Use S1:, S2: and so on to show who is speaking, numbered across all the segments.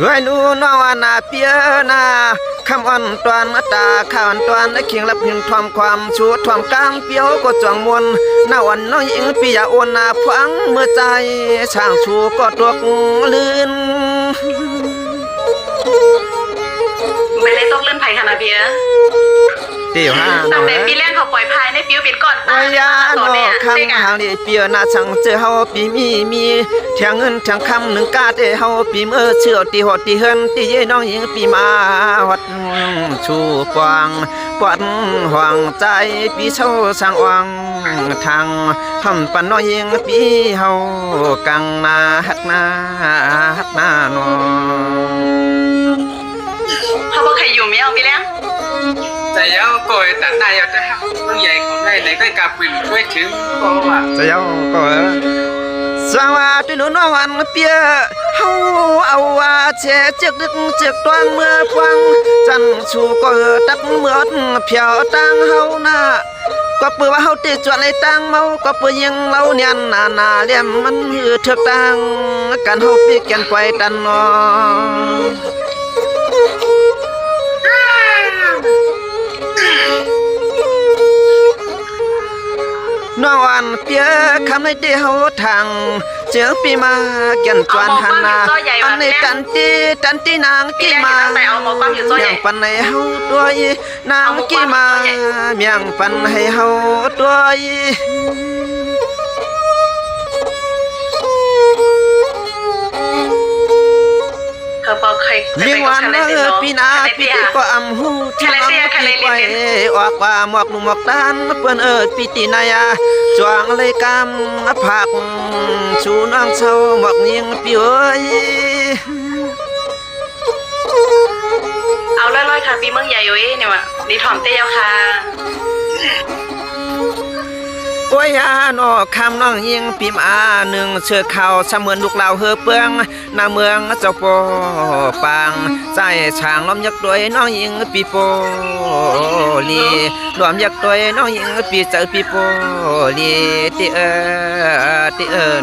S1: เฮ้ยนูน้องว่านาเปียนาคำอ่อนตวนตาข้าวอ่อนตวนเคียงรับหินทอมความชูทอมกลางเปียวก็จวงมวนหน้าอ่อนน้องหญิงปียาโอนนาพังเมื่อใจช่างชูก็ตกลื่น
S2: ไม่ได้ต้องเลื่อนไผ่ขนาดเบีย
S1: เดี๋ยวฮะ
S2: แต่ในปีแรกเขาปล่อยพายในปิ้วเป็นก่อน
S1: ตายาโนคำหางนี่เปียนาช่างเจอเฮาปีมีแทงเงินแทงคำหนึ่งกาเตเฮาปีเมื่อเชื่อตีหดตีเฮินตีเย่น้องหญิงปีมาวัดชูกวางปวดห่วงใจปีเช่าช่างวังทางทำปันน้อยหญิงปีเฮากังนาฮักนาโน
S2: เขาบอกใครอยู่ไม่เอาปีแรก
S3: จะเย้าก่อยแต่นายอยากจะหักต้องใหญ่ของนายไหนก็กลับปืนช่วยถึงก็ว่า
S1: จะเย้าก็สวัสดีน้องวันเปียเฮาเอาว่าเจ็กดึกเจ็กตวงเมื่อพวังจันชูก็ตักเมื่อเพียวตังเฮานาก็เปื่อว่าเฮาติดจวนในตังเมาก็เปื่อยังเล่าเนียนนาเลี่ยมมันเถือกตังกันเฮาปีแกนไกวตันนอน้องวันเปียคำในเดียวทางเจอปีมาแก่นจวนหันนาอันในตันตีนางกี่มาเมียงปันให้เฮาตัวนางกี่มาเมียงปันให้เฮาตัวเลี้ยงวันปีนาปีติก็อำหูที่น้องปีไว้ออกว่าหมอกหนุ่มหมอกตันเปิ้นปีตินายาจวงเลยกำผักชูน้องเช่าหมอกยิงปีเอ้ย
S2: เอาลอยๆค่ะปีเมืองใหญ่อยู่เนี่ยวะดีถ่อมเตี้ยวค่ะ
S1: โอ้ยโนคำน้องยิงปีมาหนึ่งเชื่อเขาเสมือนลูกเหล่าเฮือเปืองหน้าเมืองเจ้าโปปังใจช่างล้อมยักษ์ด้วยน้องยิงปีโปลีล้อมยักษ์ด้วยน้องยิงปีเจอปีโปลีติ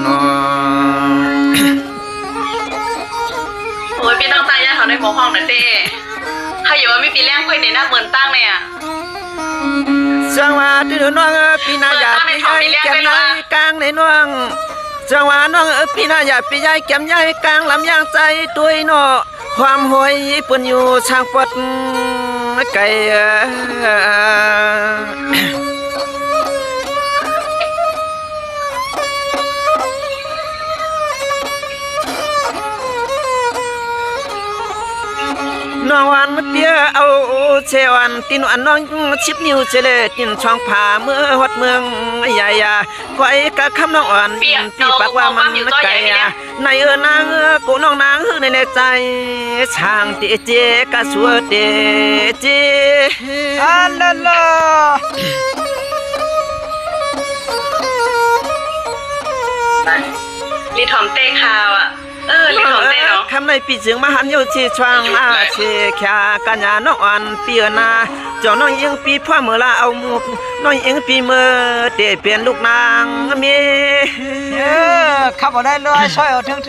S1: น้อง
S2: โอ้ยพี่ต้องตายยาเขาในหมู่ห้องนั่นเต้เขาอยู่ว่ามีปีแรกคุยในหน้าเมืองตั้งเนี่ย
S1: จังหวะที่น้องปีนาอยากปีใหญ่แก้มใหญ่กลางในน้องจังหวะน้องปีนาอยากปีใหญ่แก้มใหญ่กลางลำยางใจตุยโนความหวยเปิ้นอยู่ช่างปดไก่น้องวันเปียเอาเชวันตีนวันน้องชิบนิ้วเจเลตินช่องผาเมื่อวัดเมืองใหญ่ไว้กะคำน้องอ่อนปีปากว่ามันไก่ในนางกูน้องนางในใจช่างเตเจกะสัวเตเจอัลลาลา
S2: ลีถ่อมเต้ข่าวอ่ะลีถ่อมเต้เนาะ
S1: คำในปีจึงมาหันอยู่ชีช่างอาเชแค่กัญญาน้องอ่อนเปียนาเจ้าน้องยิงปีพ่อเมื่อละเอามุกน้องยิงปีเมื่อเตะเปลี่ยนลูกนางเมี
S4: ขับออกได้เลยช่วยเอาเทิง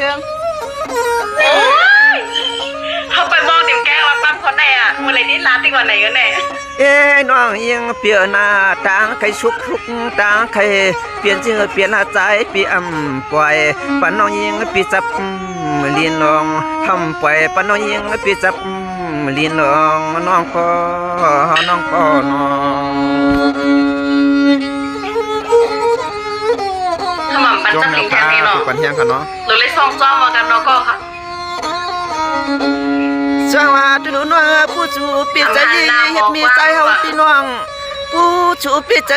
S2: เขาไปมองเดี๋ยวแกว่าปั๊มคนไหนอ่ะมื่อไรนี่ร้านที่ก่อนไหนกันแน่
S1: น้องยิงเปลี่ยนหน้าต่างใครชุกต่างใครเปลี่ยนชื่อเปลี่ยนใจปีปล่อยปนน้องยิงปีจับลีนลองทำปล่อยปนน้องยิงปีจับลีนลองน้องพ่อน้อง
S2: ขมำปันจับลิงแค่นี้เนาะ
S1: ปันเฮียงค่ะเนาะ
S2: หรือเลยซองจ้อมากันเนาะก็ค่ะ
S1: สวัสดีน้องผู้ชูปิดใจเฮ็ดมีใจเฮาตีน้องผู้ชูปิดใจ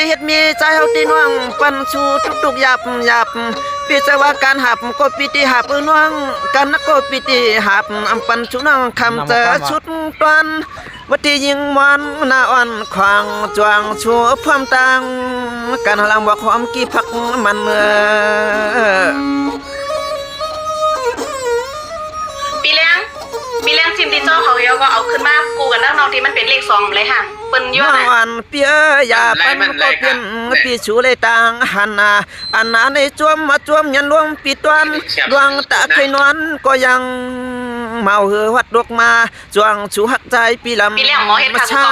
S1: เฮ็ดมีใจเฮาตีน้องปันชูทุกๆหยับปิดใจว่าการหับก็ปิติหับน้องกันนักก็ปิติหับปันชูน้องคำเจอชุดตวนวัดที่ยิงมันหน้าอ่อนขวางจวงชัวพร้อมตังการหลังบอกความกี่พักมันเมื่อ
S2: มีแรงจิมที่เจ้าเขาเยอะก็เอาขึ้นมากูกันแล้วน้องที่มันเป็นเลขสองเลยค่ะเปิ้นเยอะนะ
S1: วันเปียอย่าปันก็เปลี่ยนปีชูเลยต่างหันนาอันนั้นในจวมมาจวมยันรวมปีตวนดวงตาเคยนอนก็ยัง เมาเหือวัดดอกมาจวงชูหักใจปีลำ
S2: ปีเลี้ยงหมอเฮ็ดค่ะ
S1: ชา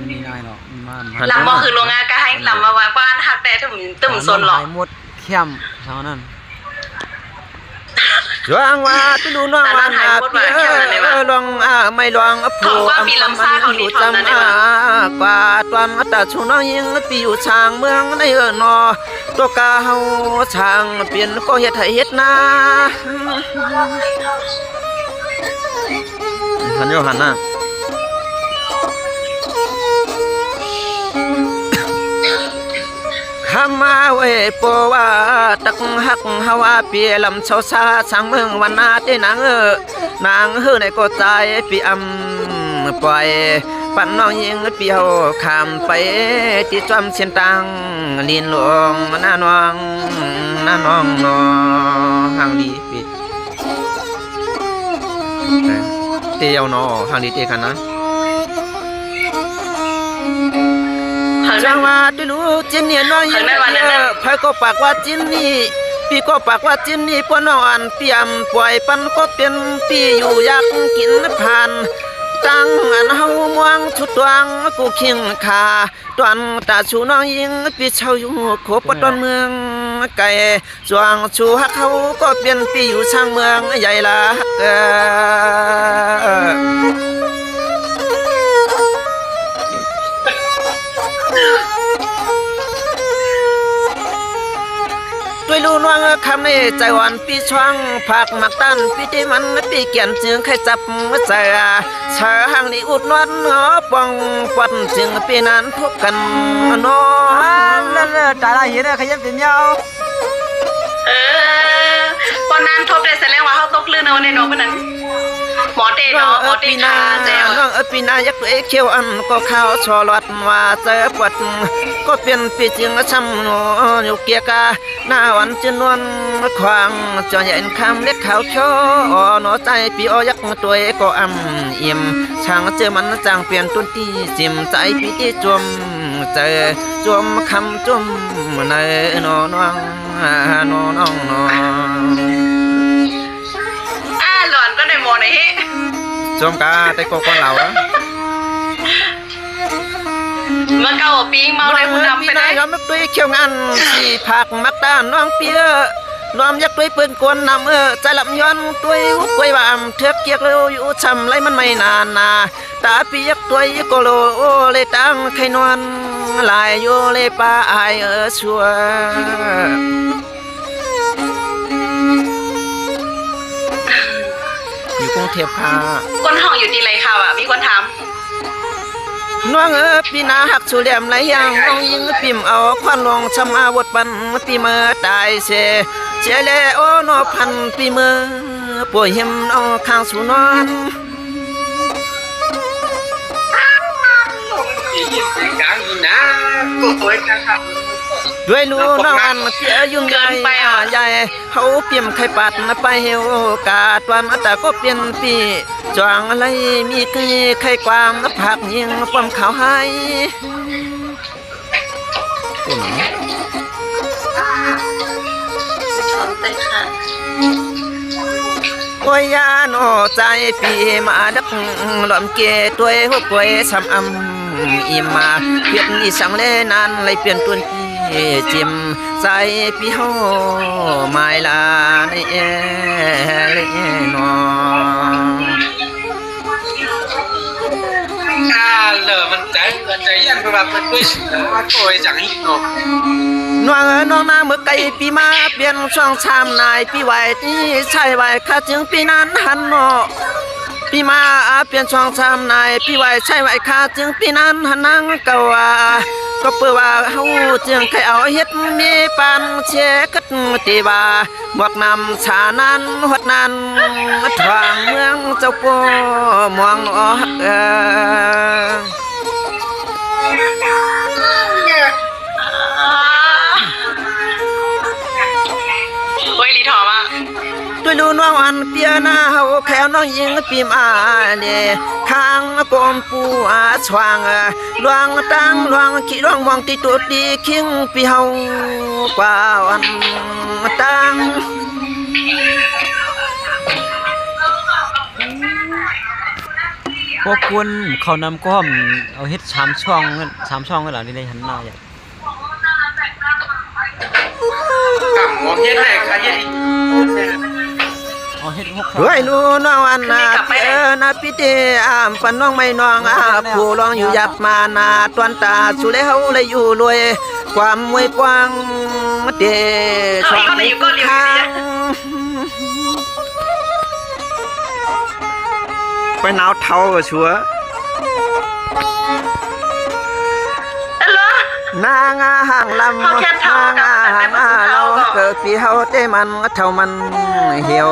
S4: ไม่ได้หรอกมา
S2: ลำบ่คือโรงงานก็ให้ลำมาว่าบ้านหักแต่ตึมซนหรอก
S4: หมดเข้มเท่านั้น
S1: จวงว่าตุลูน้องวันอาเปียลองไม่ลองผู้จำกว่าตอนแต่ชูน้องยิงปีอยู่ช่างเมืองในนอตัวกาเฮาช่างเปลี่ยนก็เฮ็ดให้เฮ็ดนาหันโยหันนะคำมาเวปว่าตักหักฮาวาเปียลำเชาซาช่างเมืองวันนาเตนางนางในก็ใจปีอำปล่อยปั่นน้องยิงเปียวขามไปที่จอมเชียนตังลีนหลวงหน้าน้องนอห่างดีปิดเตียวนอห่างดีเตกันนะจังว่าตุลูจินนี่น้องยิงพายก็ปากว่าจินนี่พี่ก็ปากว่าจินนี่ปนอนเปียมปล่อยปันก็เป็นพี่อยู่อยากกินผ่านจังอันเฮามองชุดตวงกูคิงขาตอนตาชูน้องยิงพี่เช่าอยู่โคปตอนเมืองไก่จวงชูฮักเขาก็เป็นพี่อยู่ช่างเมืองใหญ่ละด้วยรู้น้องคำในใจหวานปีช่องผักหมักตันปีที่มันปีเกียนจึงใครจับใจชาหางนี้อุดนวลปองปัดจึงปีนั้นพบกันน้อ
S4: เลิศตาลายเห็นขยันเป็นยาว
S2: ปอนนั้นทบได้แสดงว่าเขาตกลื่นเอาในน้องคนนั้นหมอเตเนาะหมอเตคาเจ้า
S1: น้องปีนายักเอเขียวอันก็ข้าวชอลอดว่าเจ็บปวดก็เป็นปีจึงช้ำอยู่เกียกาหน้าวันจะนวลควางจอใหญ่คำเล็กขาวโชหนอใจปีอยักตัวก็อิ่มช่างเจอมันจางเปลี่ยนตุนที่จิมใจปีที่จมเจอจมคำจมในน้องน้อง
S2: หลอนก็ในหมอไหนเฮ้
S1: จมกาแต่ก็คนเราอะ
S2: เมื่อเก่าปีงเมาเลยคุณทำไปได้
S1: ยอมมักด้วยเขียวงานสีผักมักด้านน้องเปียน้อมยักด้วยปืนกวนนำใจลำย้อนด้วยหุบกวยวามเทือกเกียกเร็วอยู่ช้ำไรมันไม่นานนาตาปียักด้วยโกโลเลยตั้งไข่นวลลายโยเลยป้าอายชัวอยู่กรุงเทพค่ะ
S2: คนห้องอยู่ดีไรข่าวอ่ะมีคนถาม
S1: น้องปีนาหักชูเหลี่ยมไหลยางน้องยิงปิ่มเอาควันลงชำอาวุธปันปีเมื่อตายเชเลโอนอพันปีเมื่อป่วยเห็มเอาข้างสู่นอน
S3: กลางอยู่นะกูสวยจังครับ
S1: ด้วยรู้น้องอันเสียยุ่งใหญ่ใหญ่เขาเปี่ยมไข่ปัดไปเฮวกาดวันแต่ก็เปลี่ยนปีจวงอะไรมีไข่ความผักยิงป้อมขาวให้โอ้ยยาโนใจปีมาดักหล่อมเกตัวหัวกวยซ้ำอิ่มมาเปลี่ยนอีสังเลนานเลยเปลี่ยนตัวจิมใจพี่เฮาไม่ลาในเลนอ
S3: มันใจยันเพราะว่ามันด้วยว่าโอยจังอีกเนาะ
S1: น้องนาเมื่อไก่ปีมาเปลี่ยนช่องชามนายปีไหวที่ใช่ไหวข้าจึงปีนั้นหันเนาะปีมาเปลี่ยนช่องชามนายปีไหวใช่ไหวข้าจึงปีนั้นหันนังเก่าก็เปื่อว่าเฮาจึงใครเอาเฮ็ดมีปานเชกัดตีว่าหมวกนำชานั้นหดนั้นทางเมืองเจ้าป่มองเนาะ
S2: เฮ้ยลีถอมา
S1: ด้วยรู้น้องอันเปียหน้าเฮาแควน้องยิงปีมาเดข้างกอมปูสว่างลวงตังลวงขี้ลวงมองติตัวดีคิงปีเฮากว่าวันตัง
S4: พวกคุณเขานำก้อมเอาเฮ็ด3ช่องกันแล้วนี่เลยหันหน้าอย่าง
S3: กำหมอเฮ็ดเลยค่ะเฮ็ดอีก
S4: เอาเฮ็ด6
S1: ด้วยนู่นน้องอันนาเปียนาปิเตอามปันน้องไม่น้องผู้ลองอยู่หยับมานาตวนตาสุเลยเฮาเลยอยู่รวยความมวยปวงเดชอบทางไปหนาวเท่าชัว
S2: เหรอน
S1: างห่างลำนางห่างเราเกิดปีเฮาเต้มันเท่ามันเหี่ยว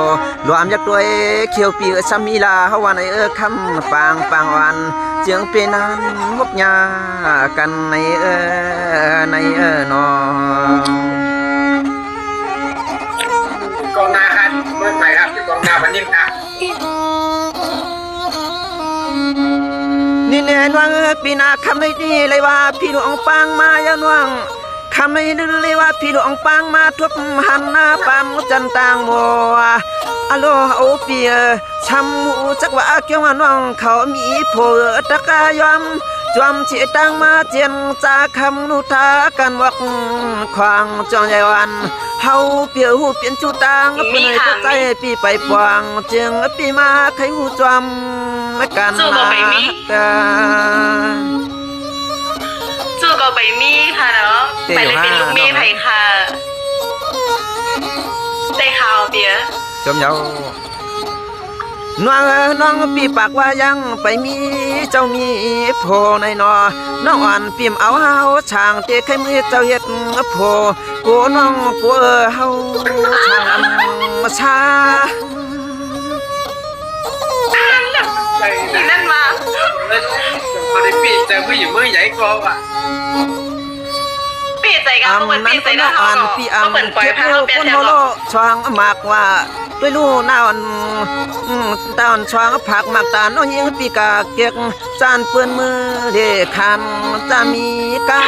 S1: รวมยักด้วยเขียวปีสามีลาเฮาวันคำปางวันเจียงเป็นนั้นงบยากันในนอ
S3: กองนาครับเมื่อไหร่ครับกองนาวันนี้นะ
S1: นี่แน่นว่างปีนาคำในดีเลยว่าพี่หลวงปางมาอย่านวงคำในดื้อเลยว่าพี่หลวงปางมาทบหันหน้าปามจันตางมัวอโลโอเปียช้ำหูจักว่าเกี่ยวน้องเขามีโผตะกายอมจวมเฉตังมาเจียนจาคำนุทากันวักควางจองใหญ่วันเฮาเปียหูเปลี่ยนจุตังเปนก็ใจปีไปปวงจึงปีมาใครหูจวมกัน
S2: จู่ก็ไปมีค่ะเนาะไปเลยเป็นลูกเมียไผ่ค่ะได้ข่าวเปีย
S1: จมเยาน้องปีปากว่ายังไปมีเจ้ามีโพในนอน้องอ่อนปีมเอาเฮาช่างเตะไข่มือเจ้าเฮ็ดโพกูน้องกูเฮาช่างมาชา
S2: ที่นั่นมา
S3: แล้วพอได้ปีเจอผู้หญิงมือใหญ่กว่าว่ะ
S2: ปีใจกันเหมือนปีใจ
S1: น้
S2: นะ
S1: อง
S2: เขา
S1: อ่อน
S2: ก็
S1: ปี
S2: เขาเหมือนปล่อยพาเขาเปลี่ยน
S1: คน
S2: แถ
S1: โม
S2: ว
S1: โลช่างมากว่าด้วยลู่หน้าอ่อนตาอ่อนช่างผักมากตาน้องยิงปีกาเก็กจานเปื้อนมือเด็กคันจะมีกา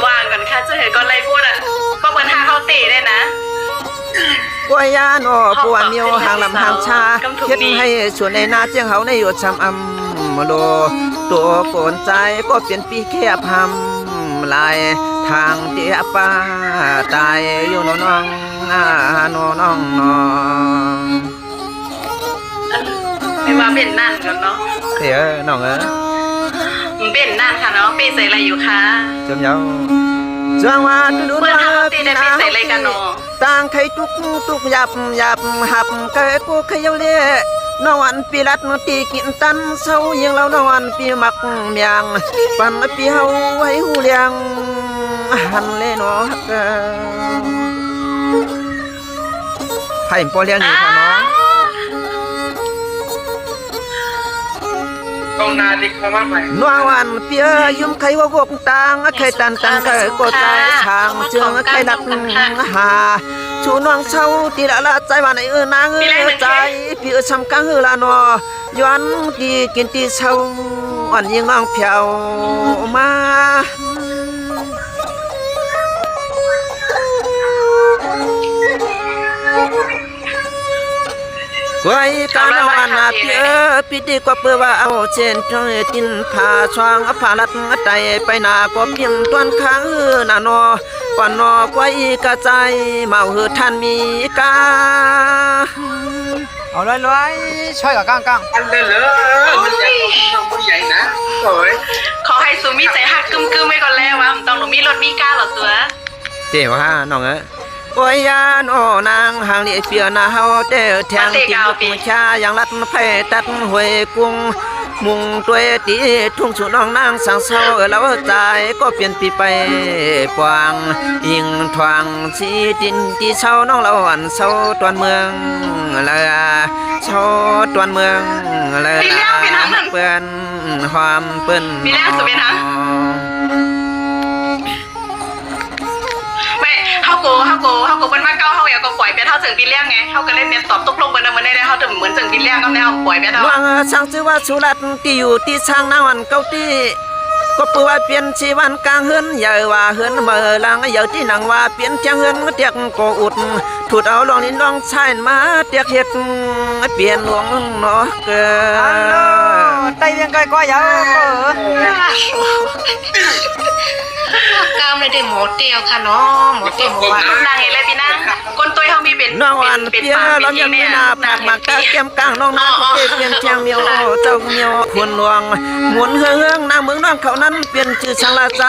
S2: วางก่อนค่ะจะเห็นก่อนไรพูดอ่ะก็เหมือนทาเขาเตะได้นะ
S1: กวยยาโนปัวเมียวห่างลำห่างชาเฮ็ดให้ชวนในนาเจียงเฮาในอยู่ชำอำโลตัวโกนใจก็เปลี่ยนปีแคบหำลายทางเตียป้าตายอยู่โนน้องโนน้องน้อง
S2: ไม่ว่าเป็นนั่นกันเนาะ
S1: เฮ้ยน้อง
S2: เป็นนั่นค่ะเนาะปีใส่อะไรอยู่คะ
S1: จำยาวจังว่าดู
S2: เมื่อทาเขาเตะได้ปีใส่อะไรกันเนาะ
S1: ต่างใครตุกยับหับเกยกูขยเล่นวันปีรัดตีกินตันเศร้ายังเรานวันปีมักเมียงปันปีเฮาไว้หูเลียงหันเล่นอฮักไผ่ปอเลี้ยงอยู่ค่ะน้อง
S3: กองนาที่เขามาใหม่
S1: นัววันเปียยุ่มไขว่าวกต่างไข่ตันเกยก็ใจช่างเจืองไข่ลักหาชูน้องเศร้าตีละใจว่าในนางใจพี่ช้ำกังละนอย้อนตีกินตีเศร้าอ่อนยิงน้องเพียวมาไว้การวันนาเปียปิดีกว่าเปื่อว่าเอาเช่นจ้อยตินผาช่างผาลัดใจไปนาก็เพียงตวนค้างนานอปอนอไว้กระใจเมาหือท่านมีกา
S4: เอาลอยๆช่วยกับก้าง
S3: อันเลยเหรอมันใหญ่น้องมือใหญ่นะโอ้ย
S2: ขอให้ซูมิใจหักกึมๆไว้ก่อนแล้วว่าต้องหนูมีรถมีก้าหรอตัว
S1: เจ้ว่าน้องโอ้ยยานโอนางหางเลียเปียนาเฮาเตแทงติดลูกชาอย่างลัดไผ่ตัดหวยกุ้งมุงตัวตีทุ่งสุน้องนางสังเศร้าแล้วใจก็เปลี่ยนปีไปปวางยิงทวงสีดินที่เศร้าน้องเราอันเศร้าตวนเมืองละเศร้าตวนเมืองละเปิ้นความเปิ้น
S2: มีแรงสุดไหมนะไม่เขาโกเป็นมาเก้าเขาอยากก็ปล่อยไปเท่าถึงปีเลี้ยงไงเขาก็เล่นเนี่ยตอบตกลงกันมันได้เขาถึงเหมือนถึงปีเลี้ยงก็แนวปล่อยไปเท่า
S1: ว่างช่างชื่อว่าสุรัตน์ที่อยู่ที่ช่างนาวันเก้าที่ ก็ปูว่าเปลี่ยนชีวันกลางเฮือนอย่าว่าเฮือนเมื่อลังอย่าที่นังว่าเปลี่ยนเจียงเฮือนเตียกก็อุดถูดเอาลองนินลองชายมาเตียกเฮ็ดเปลี่ยนหลวงเนาะเกิน
S4: tay viên cây quá giáo
S5: กามเลยได้หมดเดียวค่ะเนาะหมดเดียวหมดว่าน
S2: างเห็นเลยพี่นางคนตัวเฮามีเป็น
S1: น้องอัน
S2: เป็น
S1: เปีย
S2: ปาก
S1: เรา
S2: เป็น
S1: ยังมี
S2: เนี่ย
S1: หน้าผากหมักตาเกียมกลางน้องนาเปลี่ยนเจียงเมียวเจ้าเมียวควรหลวงหมุนเฮืองนางเมืองน้องเขานั้นเปลี่ยนชื่อช่างละใจ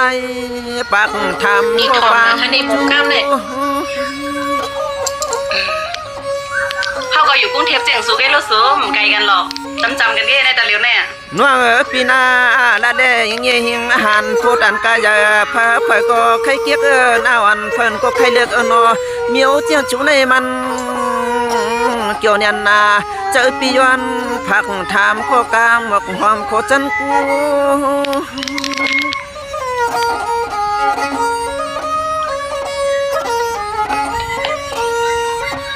S1: ปากทำ
S5: นี่
S1: ก็
S5: ถอน
S1: ฟัง
S5: นะคะนี่หมูกามเลย
S2: เฮาก็อยู่กรุงเทพเจียงสูงได้รู้สึกไกลกันหรอกจำกันได้ในแต่เร็วแน่
S1: น้องปีนาละเดยังเยี่ยหิงอาหารพูดอันกายพาเผยก็ใครเกียกหน้าอันเพิ่นก็ใครเลือกเนาะเมียวเจียงจูในมันเกี่ยวเนียนนาเจอปีวันผักถามข้อกามหมกหอมโคจันกู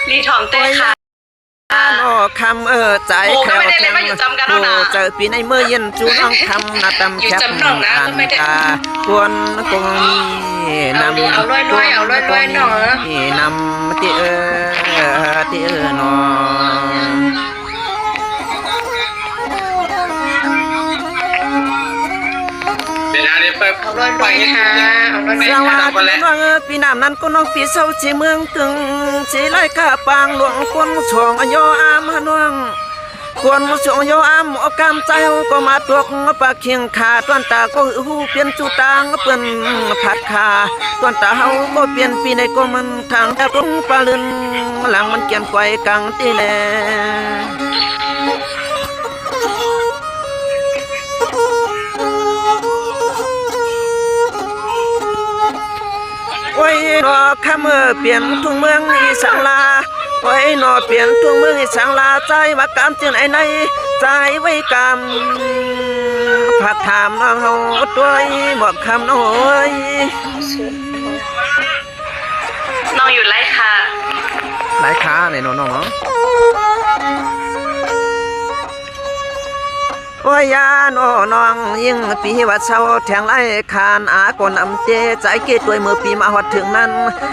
S2: ลีทองเต้ค่ะ
S1: นอคำใจ
S2: โอ้ก็ไม่ได้เลยว่าอยู่จำกันแล้วนะ
S1: เจอปีในเมื่อเย็นจูน้องคำนาตำแคบกวนกงนำนำตีตีนอ
S3: เวลานี้ไป
S5: เอาร้อยๆค่ะเอาร้อย
S1: สวัสดีน้องปีน้ำนั้นก็น้องปีเศร้าจีเมืองตึงจีไล่ข้าปางหลวงคนช่วงยออามฮน้องควรช่วงยออามอากามใจก็มาตัวปากเคียงขาต้นตาก็หูเปลี่ยนจูตางเปิ้นผัดขาต้นตาเฮาก็เปลี่ยนปีในก็มันทางแต่ตรงปลาลืนหลังมันเกียนไกวกังตีแลโอ้ยนอคำเปลี่ยนทุ่งเมืองอีสังลาโอ้ยนอเปลี่ยนทุ่งเมืองอีสังลาใจว่ากามเจียนไอ้ในใจไว้กามผักถามน้องเฮาตัวบอกคำน้องเอ้ย
S2: น้องอยู่ไรค่ะ
S1: หลายขาในน้องเนาะโอ้ยยาโนน้องยิ่งปีว่าเช้าแทงไล่คานอากนอำเจใจเกตด้วยมือปีมาหอดถึงนั้น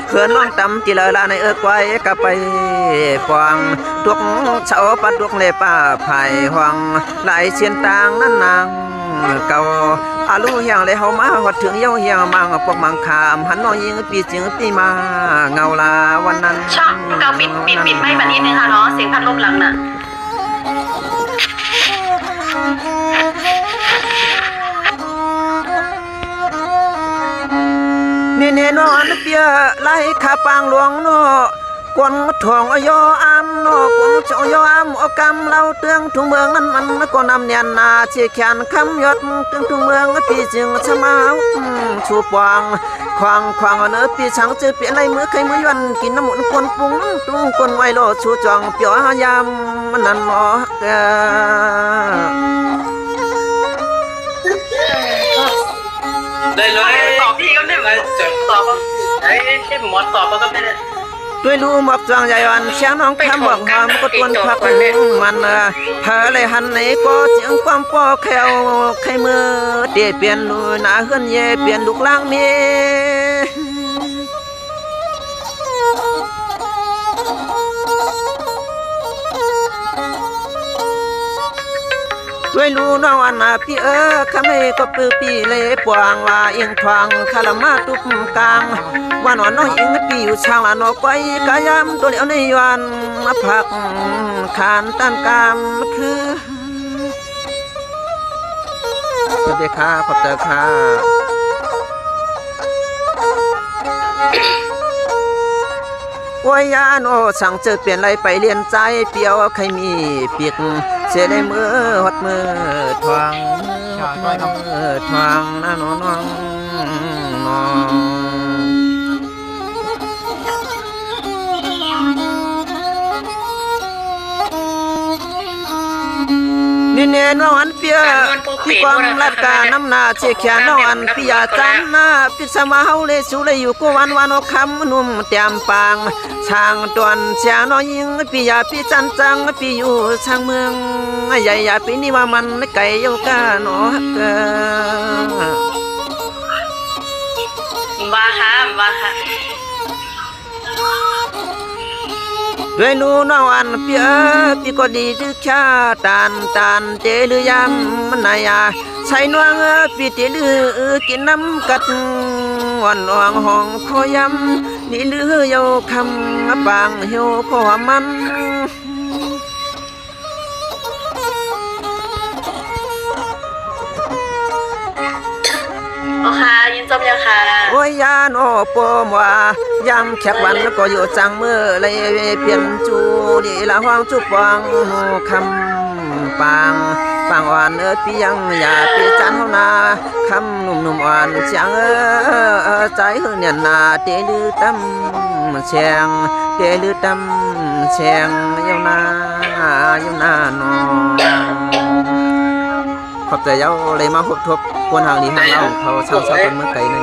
S1: เขื่อนน้องตำจิเลลาในไกวก็ไปฟองทุกเช้าปัดทุกเลป้าไผ่ห้องไหลเชียนตางนั่นนางเก่าอาลูเฮียงเลยเฮามาหอดถึงเย้าเฮียงมังปกมังคามหันน้องยิ่งปีจึงปีมาเงาลาวันนั้น
S2: ชอบเกาปิดไม่แบบนี้นึงค่ะเนาะเสียงพัดลมหลังน่ะ
S1: นี่เนนอนเปียไล่ขาปางหลวงโนกวนทองอยอามโนกวนจอยอามอกำเล่าเตืองทุ่งเมืองนั้นมันก็นำเนียนนาเชี่ยแขนคำยศเตืองทุ่งเมืองปีจึงชะมาชูปวงควางเนื้อปีช่างจือเปลี่ยนไรมือใครมือยันกินน้ำมันกวนปุ้งตุ้งกวนไวโลชูจองเปียวยามมันนั่นหมอแก
S3: ได้เลย
S2: ตอบพี่ก็ได้ไหมตอบไอ้ที่หมดตอบก็ไม่ได้
S1: ด้วยรู้หมอกจางใหญ่วันเชียงน้องคำบอกหอมก็ตวนพักมันเผลเลยหันไหนก็เจียงความป้อแขวใครมือเตียเปลี่ยนลูหน้าเฮือนเย่เปลี่ยนลูกล่างเมีด้วยรู้น้องอันพี่ข้าไม่ก็ปื้อปีเลยปวงว่าเอียงทวงคาลมาตุบกลางว่าน้องน้องเอียงปีอยู่ช่างละนอกไว้กายามตัวเดียวในวันมาพักขานต้านกามคือสวัสดีค่ะขอบใจค่ะโอ้ยยาโนสั่งเจอเปลี่ยนไรไปเรียนใจเปียวใครมีเปียกเสียได้มือหดมือทวงทวงนะน้องน้องน้องนี่เนน้องอันเปียพี่ความรัดกาน้ำหน้าเชี่ยแขนน้องอันพิยาจันนาพิสมาเฮาเลสูเลยอยู่ก็วันวันคำนุ่มเตียมปางช่างตวนเชียน้องยิงพิยาพิจันจังพิอยู่ช่างเมืองใหญ่ใหญ่ปีนี้ว่ามันไก่โยกาเนาะ
S2: ว่าค่ะว่าค่ะ
S1: ด้วยนูน้องอันเปียปีก็ดีดึกชาตานเจลือยำมันนายาใส่นวงปีเจลือกินน้ำกัดวันนวงห้องคอยำนี่ลือเยาคำปางเหี่ยวขอมัน
S2: โอค่ะยินจบยังค่ะ
S1: โอ้ยยานโอปอมว่ายามแขกวันก็อยู่จังมือเลยเปลี่ยนจูดีละห้องจุปองคำปางอ่อนปียังอย่าปีจันเฮานาคำหนุ่มอ่อนเสียงใจเฮือเนี่ยนาเตลือตำแฉงเตลือตำแฉงเยานาน้องขอบใจเย้าเลยมาพบทบควรหางนี้หางเราเขาเช่ากันเมื่อไกลนั่น